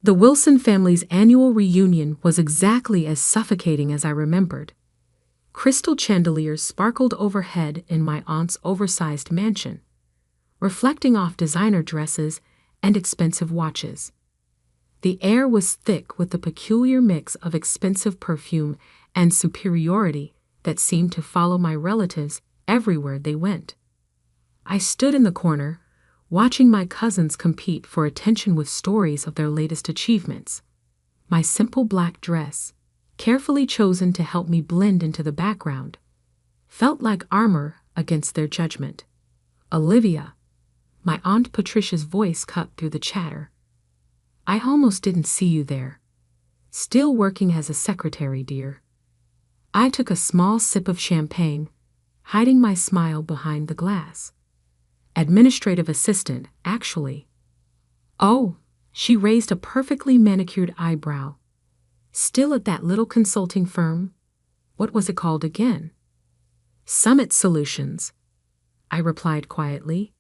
The Wilson family's annual reunion was exactly as suffocating as I remembered. Crystal chandeliers sparkled overhead in my aunt's oversized mansion, reflecting off designer dresses and expensive watches. The air was thick with the peculiar mix of expensive perfume and superiority that seemed to follow my relatives everywhere they went. I stood in the corner, watching my cousins compete for attention with stories of their latest achievements. My simple black dress, carefully chosen to help me blend into the background, felt like armor against their judgment. "Olivia," my Aunt Patricia's voice cut through the chatter. "I almost didn't see you there. Still working as a secretary, dear." I took a small sip of champagne, hiding my smile behind the glass. "Administrative assistant, actually." "Oh," she raised a perfectly manicured eyebrow. "Still at that little consulting firm? What was it called again?" "Summit Solutions," I replied quietly.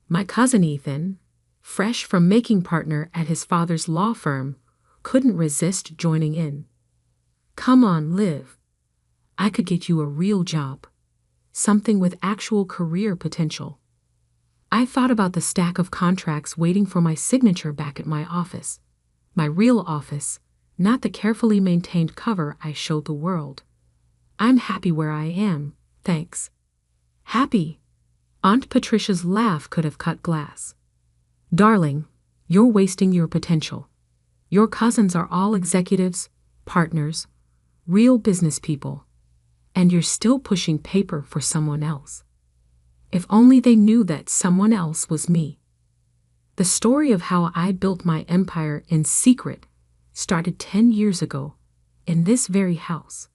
My cousin Ethan, fresh from making partner at his father's law firm, couldn't resist joining in. "Come on, Liv. I could get you a real job. Something with actual career potential." I thought about the stack of contracts waiting for my signature back at my office. My real office, not the carefully maintained cover I showed the world. "I'm happy where I am, thanks." "Happy?" Aunt Patricia's laugh could have cut glass. "Darling, you're wasting your potential. Your cousins are all executives, partners, real business people, and you're still pushing paper for someone else. If only they knew that someone else was me." The story of how I built my empire in secret started 10 years ago, in this very house.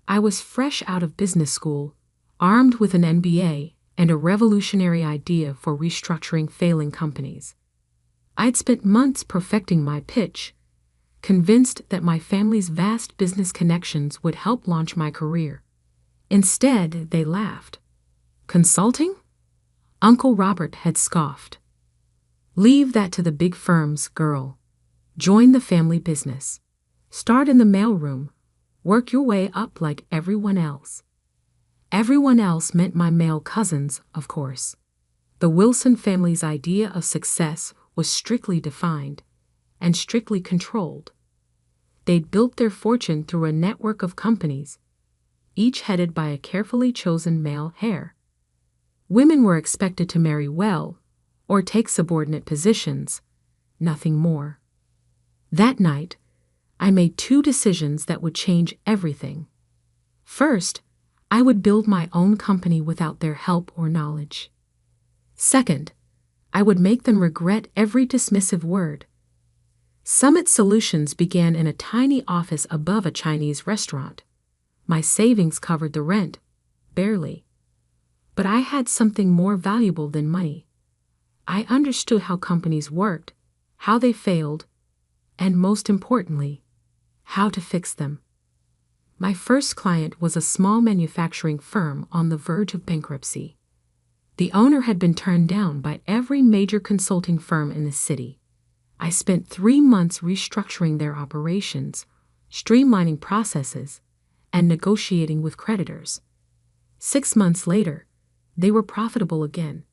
I was fresh out of business school, armed with an MBA and a revolutionary idea for restructuring failing companies. I'd spent months perfecting my pitch, convinced that my family's vast business connections would help launch my career. Instead, they laughed. "Consulting?" Uncle Robert had scoffed. "Leave that to the big firms, girl. Join the family business. Start in the mailroom. Work your way up like everyone else." Everyone else meant my male cousins, of course. The Wilson family's idea of success was strictly defined and strictly controlled. They'd built their fortune through a network of companies, each headed by a carefully chosen male heir. Women were expected to marry well or take subordinate positions, nothing more. That night, I made 2 decisions that would change everything. First, I would build my own company without their help or knowledge. Second, I would make them regret every dismissive word. Summit Solutions began in a tiny office above a Chinese restaurant. My savings covered the rent, barely. But I had something more valuable than money. I understood how companies worked, how they failed, and most importantly, how to fix them. My first client was a small manufacturing firm on the verge of bankruptcy. The owner had been turned down by every major consulting firm in the city. I spent 3 months restructuring their operations, streamlining processes, and negotiating with creditors. 6 months later, they were profitable again.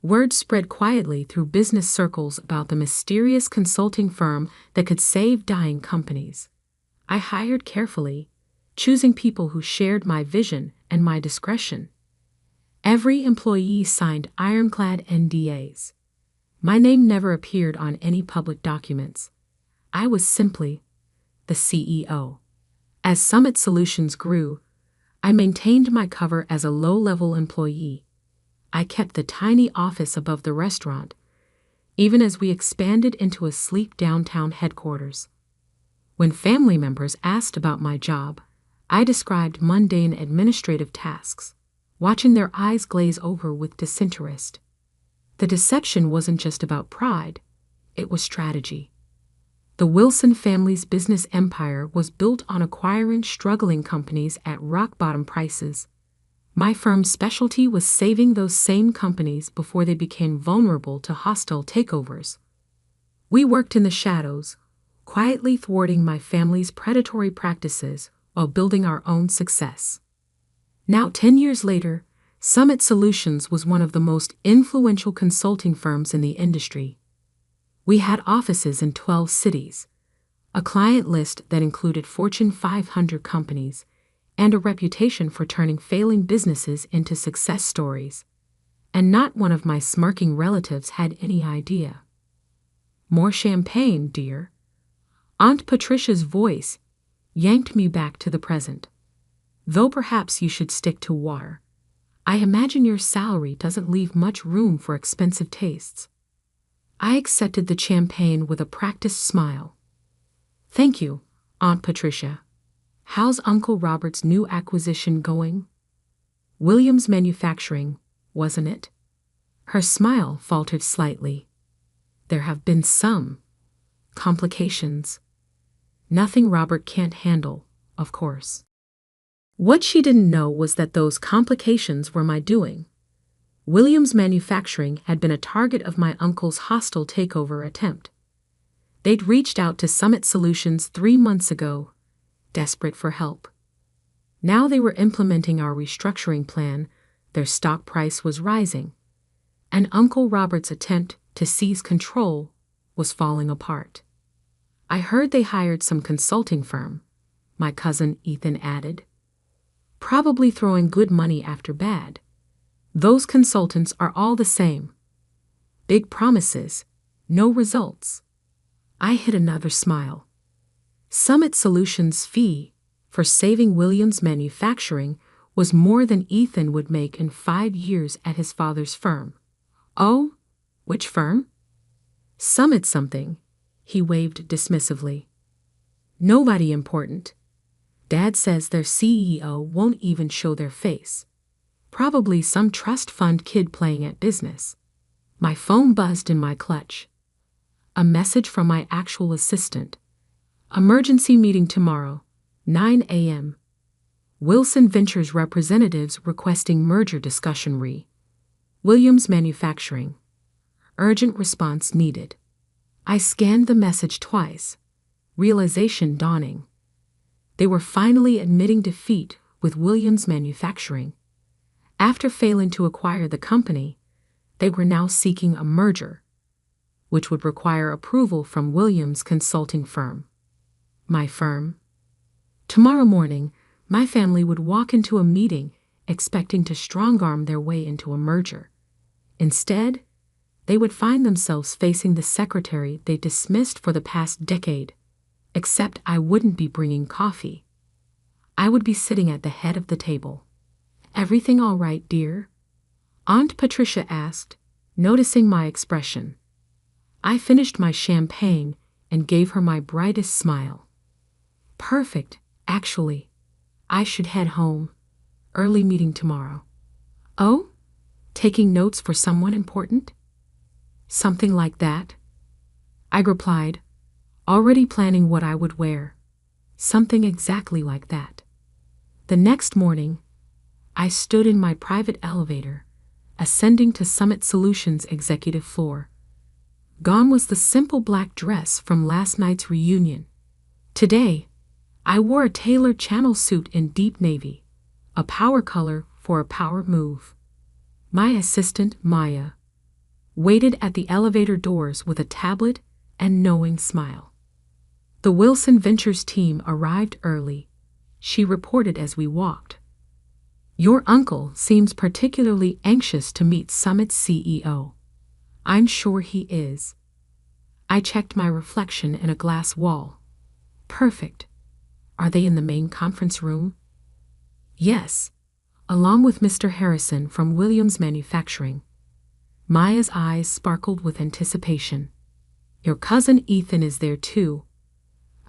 Word spread quietly through business circles about the mysterious consulting firm that could save dying companies. I hired carefully, choosing people who shared my vision and my discretion. Every employee signed ironclad NDAs. My name never appeared on any public documents. I was simply the CEO. As Summit Solutions grew, I maintained my cover as a low-level employee. I kept the tiny office above the restaurant, even as we expanded into a sleek downtown headquarters. When family members asked about my job, I described mundane administrative tasks, watching their eyes glaze over with disinterest. The deception wasn't just about pride, it was strategy. The Wilson family's business empire was built on acquiring struggling companies at rock-bottom prices. My firm's specialty was saving those same companies before they became vulnerable to hostile takeovers. We worked in the shadows, quietly thwarting my family's predatory practices while building our own success. Now, 10 years later, Summit Solutions was one of the most influential consulting firms in the industry. We had offices in 12 cities, a client list that included Fortune 500 companies, and a reputation for turning failing businesses into success stories. And not one of my smirking relatives had any idea. More champagne, dear. Aunt Patricia's voice yanked me back to the present. Though perhaps you should stick to water. I imagine your salary doesn't leave much room for expensive tastes. I accepted the champagne with a practiced smile. Thank you, Aunt Patricia. How's Uncle Robert's new acquisition going? Williams Manufacturing, wasn't it? Her smile faltered slightly. There have been some complications. Nothing Robert can't handle, of course. What she didn't know was that those complications were my doing. Williams Manufacturing had been a target of my uncle's hostile takeover attempt. They'd reached out to Summit Solutions 3 months ago, desperate for help. Now they were implementing our restructuring plan, their stock price was rising, and Uncle Robert's attempt to seize control was falling apart. I heard they hired some consulting firm, my cousin Ethan added. Probably throwing good money after bad. Those consultants are all the same. Big promises, no results. I hid another smile. Summit Solutions' fee for saving Williams Manufacturing was more than Ethan would make in 5 years at his father's firm. Oh, which firm? Summit something, he waved dismissively. Nobody important. Dad says their CEO won't even show their face. Probably some trust fund kid playing at business. My phone buzzed in my clutch. A message from my actual assistant. Emergency meeting tomorrow, 9 a.m. Wilson Ventures representatives requesting merger discussion Williams Manufacturing. Urgent response needed. I scanned the message twice, realization dawning. They were finally admitting defeat with Williams Manufacturing. After failing to acquire the company, they were now seeking a merger, which would require approval from Williams' consulting firm. My firm. Tomorrow morning, my family would walk into a meeting expecting to strong-arm their way into a merger. Instead, they would find themselves facing the secretary they dismissed for the past decade. Except I wouldn't be bringing coffee. I would be sitting at the head of the table. Everything all right, dear? Aunt Patricia asked, noticing my expression. I finished my champagne and gave her my brightest smile. Perfect, actually. I should head home. Early meeting tomorrow. Oh? Taking notes for someone important? Something like that. I replied, already planning what I would wear. Something exactly like that. The next morning, I stood in my private elevator, ascending to Summit Solutions' executive floor. Gone was the simple black dress from last night's reunion. Today, I wore a tailored channel suit in deep navy, a power color for a power move. My assistant, Maya, waited at the elevator doors with a tablet and knowing smile. The Wilson Ventures team arrived early, she reported as we walked. Your uncle seems particularly anxious to meet Summit's CEO. I'm sure he is. I checked my reflection in a glass wall. Perfect. Are they in the main conference room? Yes, along with Mr. Harrison from Williams Manufacturing. Maya's eyes sparkled with anticipation. Your cousin Ethan is there too.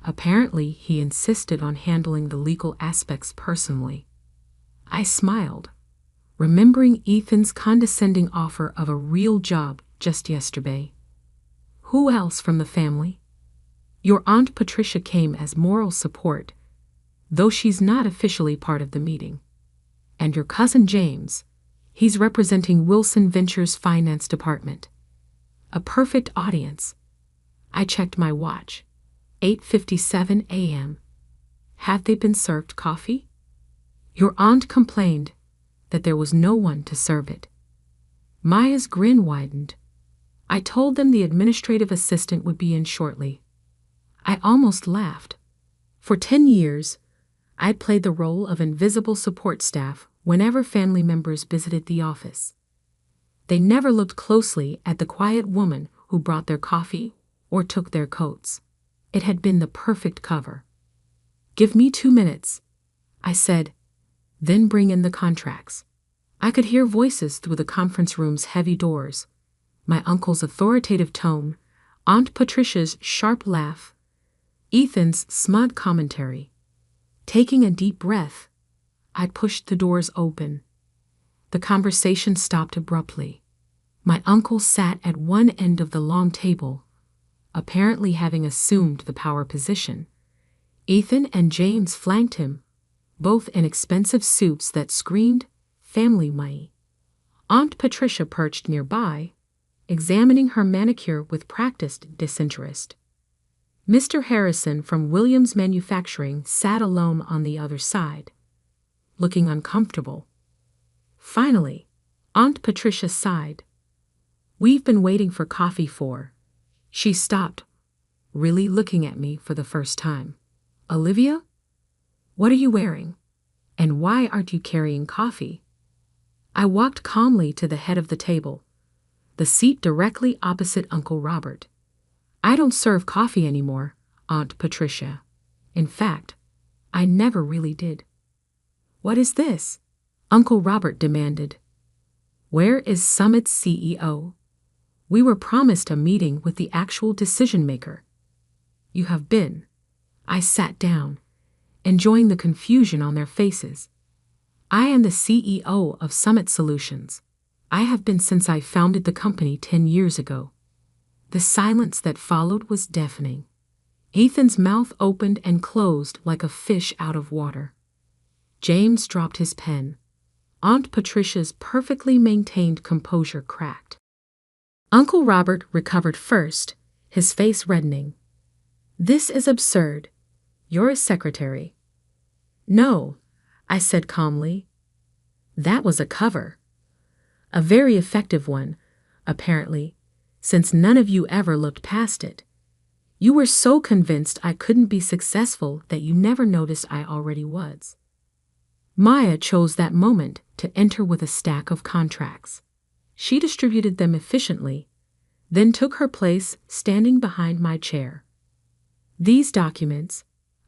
Apparently, he insisted on handling the legal aspects personally. I smiled, remembering Ethan's condescending offer of a real job just yesterday. Who else from the family? Your Aunt Patricia came as moral support, though she's not officially part of the meeting. And your cousin James, he's representing Wilson Ventures' finance department. A perfect audience. I checked my watch. 8:57 a.m. Had they been served coffee? Your aunt complained that there was no one to serve it. Maya's grin widened. I told them the administrative assistant would be in shortly. I almost laughed. For 10 years, I'd played the role of invisible support staff whenever family members visited the office. They never looked closely at the quiet woman who brought their coffee or took their coats. It had been the perfect cover. "Give me 2 minutes," I said, "then bring in the contracts." I could hear voices through the conference room's heavy doors. My uncle's authoritative tone, Aunt Patricia's sharp laugh, Ethan's smug commentary. Taking a deep breath, I pushed the doors open. The conversation stopped abruptly. My uncle sat at one end of the long table, apparently having assumed the power position. Ethan and James flanked him, both in expensive suits that screamed family money. Aunt Patricia perched nearby, examining her manicure with practiced disinterest. Mr. Harrison from Williams Manufacturing sat alone on the other side, looking uncomfortable. Finally, Aunt Patricia sighed. "We've been waiting for coffee for..." She stopped, really looking at me for the first time. "Olivia? What are you wearing? And why aren't you carrying coffee?" I walked calmly to the head of the table, the seat directly opposite Uncle Robert. "I don't serve coffee anymore, Aunt Patricia. In fact, I never really did." "What is this?" Uncle Robert demanded. "Where is Summit's CEO? We were promised a meeting with the actual decision-maker." "You have been." I sat down, enjoying the confusion on their faces. "I am the CEO of Summit Solutions. I have been since I founded the company 10 years ago." The silence that followed was deafening. Ethan's mouth opened and closed like a fish out of water. James dropped his pen. Aunt Patricia's perfectly maintained composure cracked. Uncle Robert recovered first, his face reddening. "This is absurd. You're a secretary." "No," I said calmly. "That was a cover. A very effective one, apparently, since none of you ever looked past it. You were so convinced I couldn't be successful that you never noticed I already was." Maya chose that moment to enter with a stack of contracts. She distributed them efficiently, then took her place standing behind my chair. "These documents,"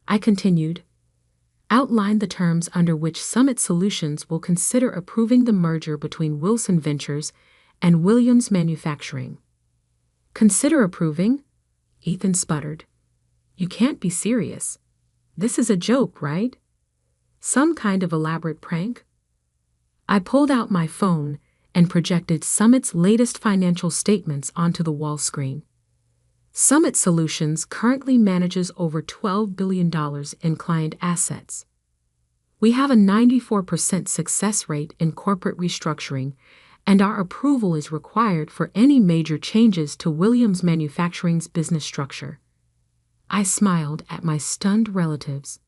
I continued, "outline the terms under which Summit Solutions will consider approving the merger between Wilson Ventures and Williams Manufacturing." "Consider approving?" Ethan sputtered. "You can't be serious. This is a joke, right? Some kind of elaborate prank?" I pulled out my phone and projected Summit's latest financial statements onto the wall screen. Summit Solutions currently manages over $12 billion in client assets. We have a 94% success rate in corporate restructuring, and our approval is required for any major changes to Williams Manufacturing's business structure. I smiled at my stunned relatives.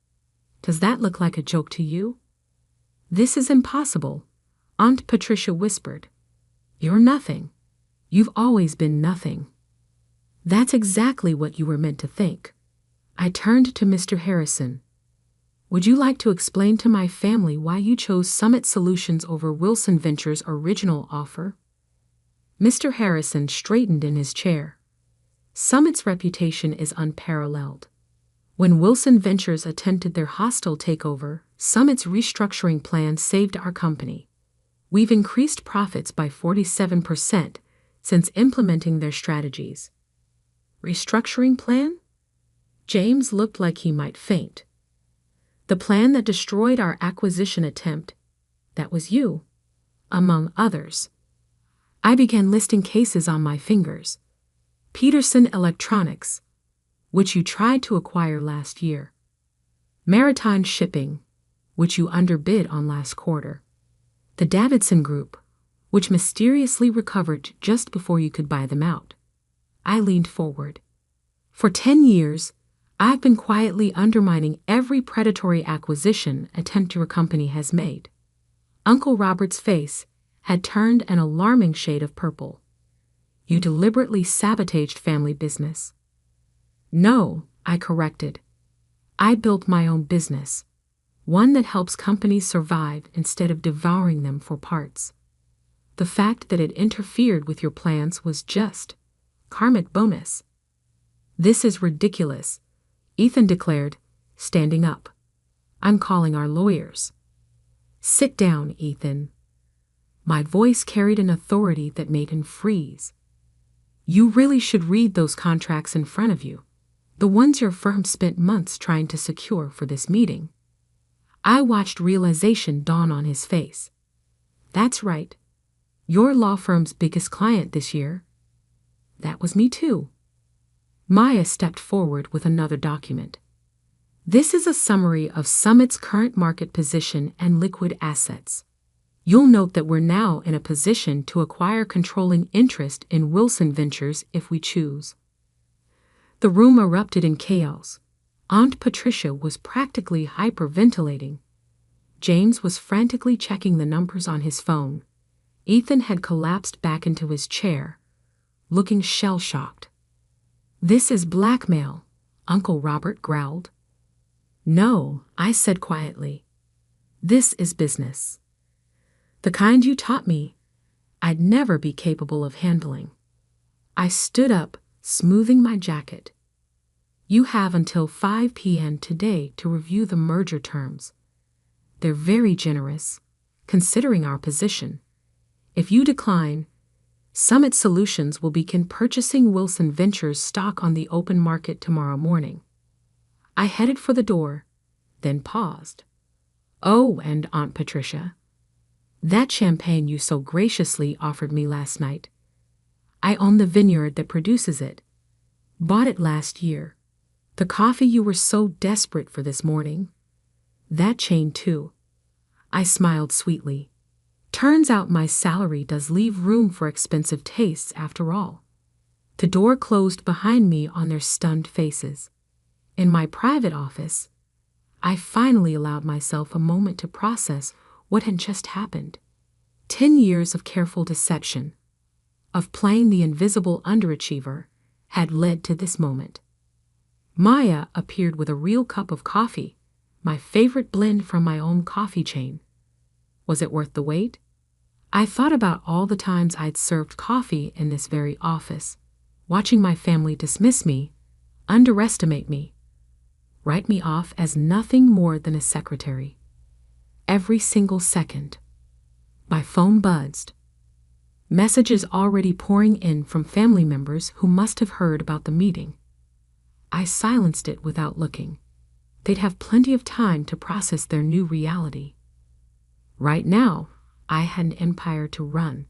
"Does that look like a joke to you?" "This is impossible," Aunt Patricia whispered. "You're nothing. You've always been nothing." "That's exactly what you were meant to think." I turned to Mr. Harrison. "Would you like to explain to my family why you chose Summit Solutions over Wilson Ventures' original offer?" Mr. Harrison straightened in his chair. "Summit's reputation is unparalleled. When Wilson Ventures attempted their hostile takeover, Summit's restructuring plan saved our company. We've increased profits by 47% since implementing their strategies." "Restructuring plan?" James looked like he might faint. "The plan that destroyed our acquisition attempt. That was you, among others." I began listing cases on my fingers. Peterson Electronics, which you tried to acquire last year. Maritime Shipping, which you underbid on last quarter. The Davidson Group, which mysteriously recovered just before you could buy them out. I leaned forward. For 10 years, I've been quietly undermining every predatory acquisition attempt your company has made. Uncle Robert's face had turned an alarming shade of purple. You deliberately sabotaged family business. No, I corrected. I built my own business, one that helps companies survive instead of devouring them for parts. The fact that it interfered with your plans was just karmic bonus. This is ridiculous, Ethan declared, standing up. I'm calling our lawyers. Sit down, Ethan. My voice carried an authority that made him freeze. You really should read those contracts in front of you, the ones your firm spent months trying to secure for this meeting. I watched realization dawn on his face. That's right. Your law firm's biggest client this year. That was me too. Maya stepped forward with another document. This is a summary of Summit's current market position and liquid assets. You'll note that we're now in a position to acquire controlling interest in Wilson Ventures if we choose. The room erupted in chaos. Aunt Patricia was practically hyperventilating. James was frantically checking the numbers on his phone. Ethan had collapsed back into his chair, looking shell-shocked. This is blackmail, Uncle Robert growled. No, I said quietly. This is business. The kind you taught me, I'd never be capable of handling. I stood up, smoothing my jacket. You have until 5 p.m. today to review the merger terms. They're very generous, considering our position. If you decline, Summit Solutions will begin purchasing Wilson Ventures stock on the open market tomorrow morning. I headed for the door, then paused. Oh, and Aunt Patricia, that champagne you so graciously offered me last night. I own the vineyard that produces it. Bought it last year. The coffee you were so desperate for this morning. That chain too. I smiled sweetly. Turns out my salary does leave room for expensive tastes after all. The door closed behind me on their stunned faces. In my private office, I finally allowed myself a moment to process what had just happened. 10 years of careful deception, of playing the invisible underachiever, had led to this moment. Maya appeared with a real cup of coffee, my favorite blend from my own coffee chain. Was it worth the wait? I thought about all the times I'd served coffee in this very office, watching my family dismiss me, underestimate me, write me off as nothing more than a secretary. Every single second. My phone buzzed. Messages already pouring in from family members who must have heard about the meeting. I silenced it without looking. They'd have plenty of time to process their new reality. Right now, I had an empire to run.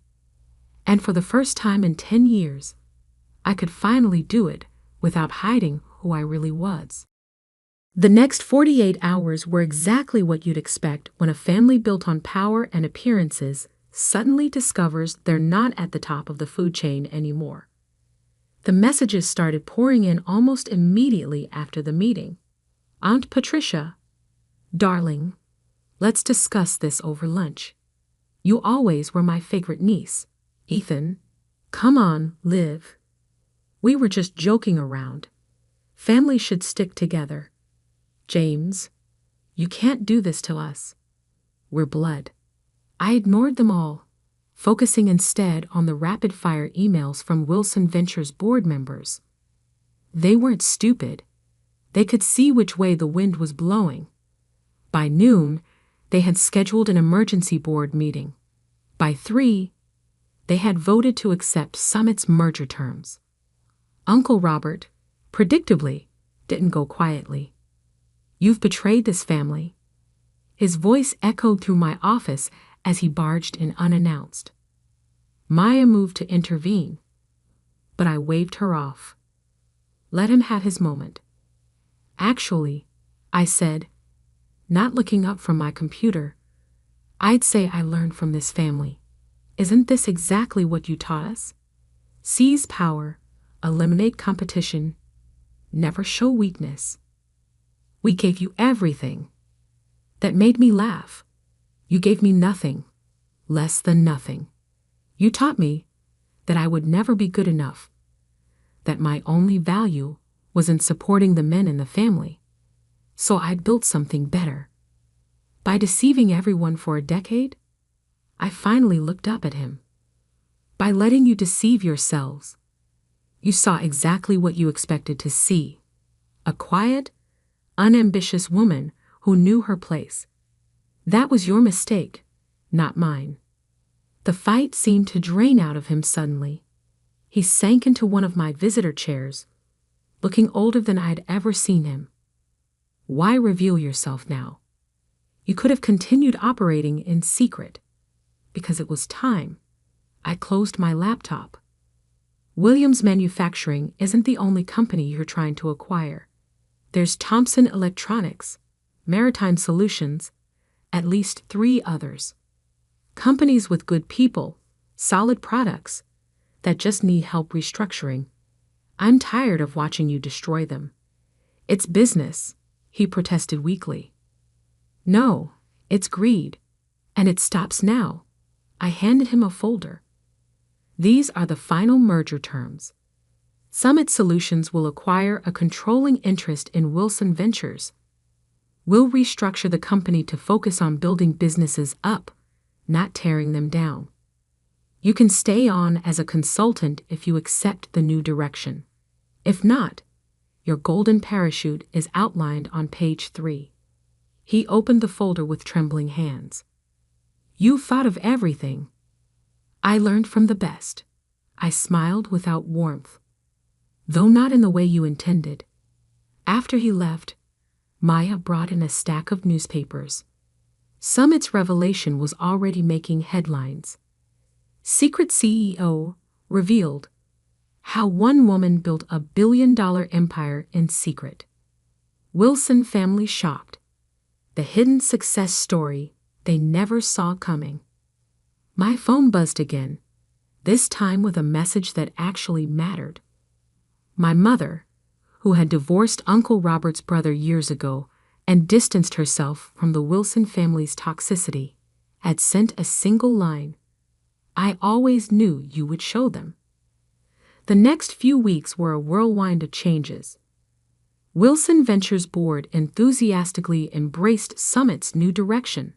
And for the first time in 10 years, I could finally do it without hiding who I really was. The next 48 hours were exactly what you'd expect when a family built on power and appearances suddenly discovers they're not at the top of the food chain anymore. The messages started pouring in almost immediately after the meeting. Aunt Patricia, darling, let's discuss this over lunch. You always were my favorite niece. Ethan, come on, Liv. We were just joking around. Family should stick together. James, you can't do this to us. We're blood. I ignored them all, focusing instead on the rapid-fire emails from Wilson Ventures board members. They weren't stupid. They could see which way the wind was blowing. By noon, they had scheduled an emergency board meeting. By 3, they had voted to accept Summit's merger terms. Uncle Robert, predictably, didn't go quietly. You've betrayed this family. His voice echoed through my office as he barged in unannounced. Maya moved to intervene, but I waved her off. Let him have his moment. Actually, I said, not looking up from my computer, I'd say I learned from this family. Isn't this exactly what you taught us? Seize power, eliminate competition, Never show weakness. We gave you everything. That made me laugh. You gave me nothing. Less than nothing. You taught me that I would never be good enough. That my only value was in supporting the men in the family. So I'd built something better. By deceiving everyone for a decade, I finally looked up at him. By letting you deceive yourselves, you saw exactly what you expected to see. A quiet, unambitious woman who knew her place. That was your mistake, not mine. The fight seemed to drain out of him suddenly. He sank into one of my visitor chairs, looking older than I'd ever seen him. Why reveal yourself now? You could have continued operating in secret. Because it was time. I closed my laptop. Williams Manufacturing isn't the only company you're trying to acquire. There's Thompson Electronics, Maritime Solutions, at least 3 others. Companies with good people, solid products, that just need help restructuring. I'm tired of watching you destroy them. It's business, he protested weakly. No, it's greed, and it stops now. I handed him a folder. These are the final merger terms. Summit Solutions will acquire a controlling interest in Wilson Ventures. We'll restructure the company to focus on building businesses up, not tearing them down. You can stay on as a consultant if you accept the new direction. If not, your golden parachute is outlined on page 3. He opened the folder with trembling hands. You've thought of everything. I learned from the best. I smiled without warmth, though not in the way you intended. After he left, Maya brought in a stack of newspapers. Summit's revelation was already making headlines. Secret CEO revealed how one woman built a billion-dollar empire in secret. Wilson family shocked. The hidden success story they never saw coming. My phone buzzed again, this time with a message that actually mattered. My mother, who had divorced Uncle Robert's brother years ago and distanced herself from the Wilson family's toxicity, had sent a single line. I always knew you would show them. The next few weeks were a whirlwind of changes. Wilson Ventures board enthusiastically embraced Summit's new direction.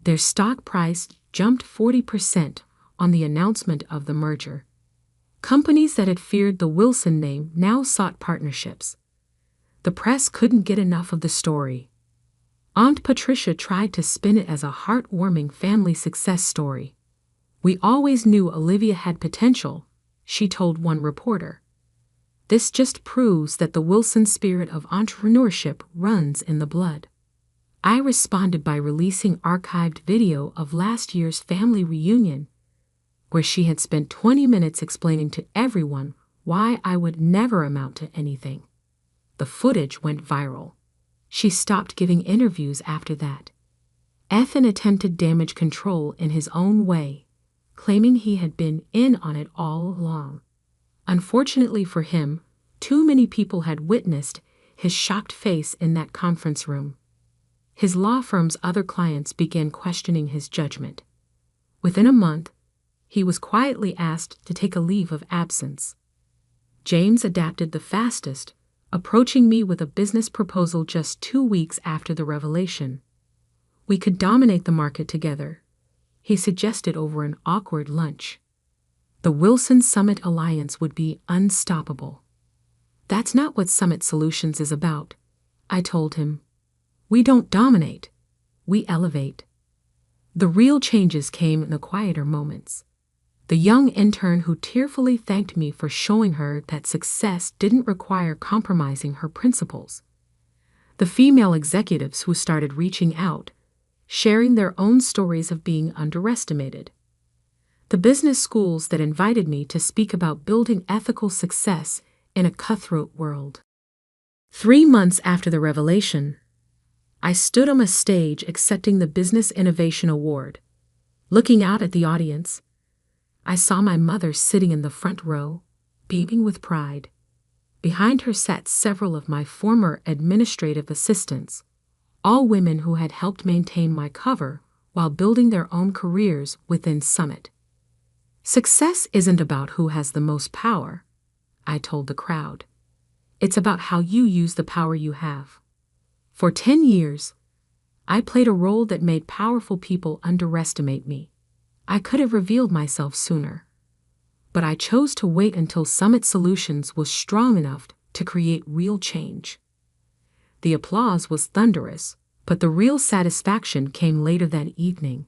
Their stock price jumped 40% on the announcement of the merger. Companies that had feared the Wilson name now sought partnerships. The press couldn't get enough of the story. Aunt Patricia tried to spin it as a heartwarming family success story. We always knew Olivia had potential, she told one reporter. This just proves that the Wilson spirit of entrepreneurship runs in the blood. I responded by releasing archived video of last year's family reunion, where she had spent 20 minutes explaining to everyone why I would never amount to anything. The footage went viral. She stopped giving interviews after that. Ethan attempted damage control in his own way, claiming he had been in on it all along. Unfortunately for him, too many people had witnessed his shocked face in that conference room. His law firm's other clients began questioning his judgment. Within a month, he was quietly asked to take a leave of absence. James adapted the fastest, approaching me with a business proposal just 2 weeks after the revelation. We could dominate the market together, he suggested over an awkward lunch. The Wilson Summit Alliance would be unstoppable. That's not what Summit Solutions is about, I told him. We don't dominate, we elevate. The real changes came in the quieter moments. The young intern who tearfully thanked me for showing her that success didn't require compromising her principles. The female executives who started reaching out, sharing their own stories of being underestimated. The business schools that invited me to speak about building ethical success in a cutthroat world. 3 months after the revelation, I stood on a stage accepting the Business Innovation Award. Looking out at the audience, I saw my mother sitting in the front row, beaming with pride. Behind her sat several of my former administrative assistants, all women who had helped maintain my cover while building their own careers within Summit. Success isn't about who has the most power, I told the crowd. It's about how you use the power you have. For 10 years, I played a role that made powerful people underestimate me. I could have revealed myself sooner. But I chose to wait until Summit Solutions was strong enough to create real change. The applause was thunderous, but the real satisfaction came later that evening.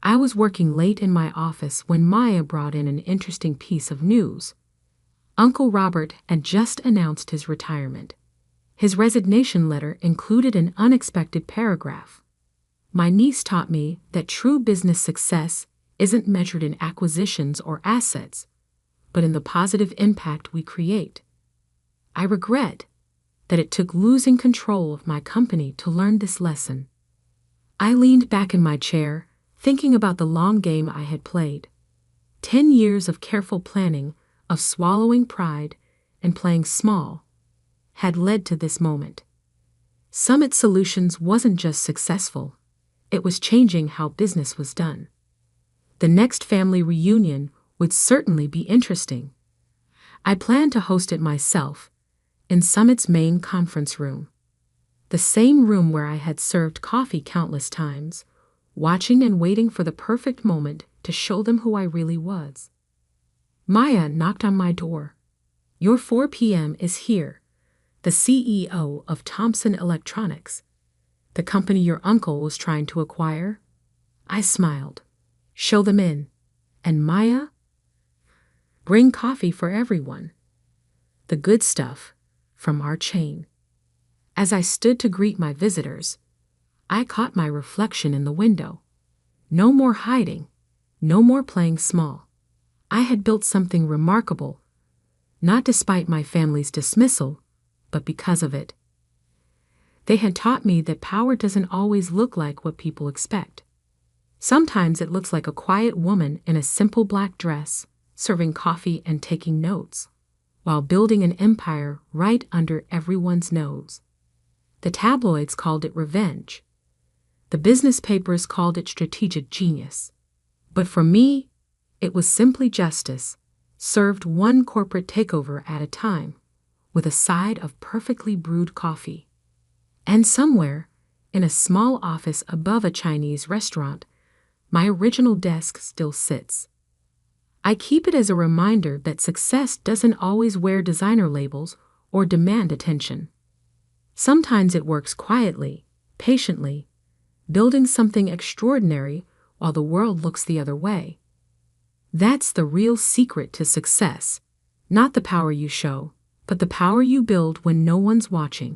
I was working late in my office when Maya brought in an interesting piece of news. Uncle Robert had just announced his retirement. His resignation letter included an unexpected paragraph. My niece taught me that true business success isn't measured in acquisitions or assets, but in the positive impact we create. I regret that it took losing control of my company to learn this lesson. I leaned back in my chair, thinking about the long game I had played. 10 years of careful planning, of swallowing pride and playing small, had led to this moment. Summit Solutions wasn't just successful, it was changing how business was done. The next family reunion would certainly be interesting. I planned to host it myself, in Summit's main conference room. The same room where I had served coffee countless times, watching and waiting for the perfect moment to show them who I really was. Maya knocked on my door. "Your 4 p.m. is here. The CEO of Thomson Electronics, the company your uncle was trying to acquire." I smiled. "Show them in. And Maya? Bring coffee for everyone. The good stuff from our chain." As I stood to greet my visitors, I caught my reflection in the window. No more hiding, no more playing small. I had built something remarkable, not despite my family's dismissal, but because of it. They had taught me that power doesn't always look like what people expect. Sometimes it looks like a quiet woman in a simple black dress, serving coffee and taking notes, while building an empire right under everyone's nose. The tabloids called it revenge. The business papers called it strategic genius. But for me, it was simply justice, served one corporate takeover at a time, with a side of perfectly brewed coffee. And somewhere, in a small office above a Chinese restaurant, my original desk still sits. I keep it as a reminder that success doesn't always wear designer labels or demand attention. Sometimes it works quietly, patiently, building something extraordinary while the world looks the other way. That's the real secret to success, not the power you show, but the power you build when no one's watching.